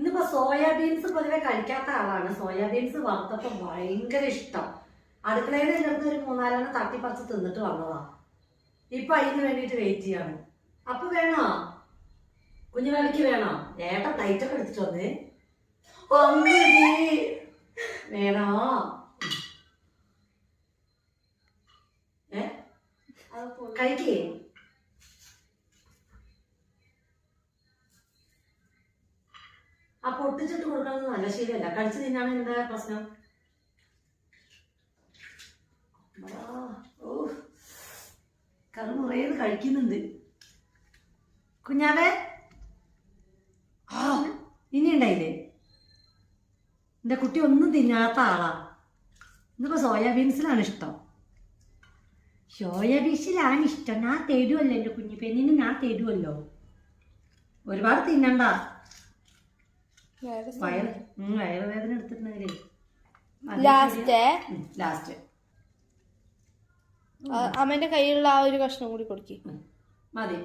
ഇന്നിപ്പോ സോയാബീൻസ് പൊതുവെ കഴിക്കാത്ത ആളാണ്. സോയാബീൻസ് വറുത്തപ്പോ ഭയങ്കര ഇഷ്ടം. അടുക്കളയിൽ ചേർന്ന് ഒരു 3-4 തട്ടിപ്പറിച്ച് തിന്നിട്ട് വന്നതാ. ഇപ്പൊ അതിന് വേണ്ടിട്ട് വെയിറ്റ് ചെയ്യാണ്. അപ്പൊ വേണോ കുഞ്ഞുവേലയ്ക്ക് വേണോ? ഏട്ടൻ നൈറ്റൊക്കെ എടുത്തിട്ട് വന്നേ. വേണോ? കഴിക്കേ. ആ പൊട്ടിച്ചിട്ട് കൊടുക്കണമെന്ന് നല്ല ശീലമല്ല. കഴിച്ചു തിന്നാണ് എന്താ പ്രശ്നം? കറുമുറേന്ന് കഴിക്കുന്നുണ്ട് കുഞ്ഞാവേ. ഇനി ഉണ്ടായില്ലേ? എന്റെ കുട്ടി ഒന്നും തിന്നാത്ത ആളാ. ഇന്നിപ്പോ സോയാബീൻസിലാണ് ഇഷ്ടം. സോയാബീൻസിലാണ് ഇഷ്ടം. ഞാൻ തരുമല്ലോ എൻ്റെ കുഞ്ഞു പെണ്ണിന്, ഞാൻ തരുമല്ലോ. ഒരുപാട് തിന്നണ്ട. വയറുവേദന എടുത്തിട്ടുണ്ടെങ്കിലേ ലാസ്റ്റ് അമ്മേന്റെ കയ്യിലുള്ള ആ ഒരു കഷ്ണം കൂടി കൊടുക്കും. മതി.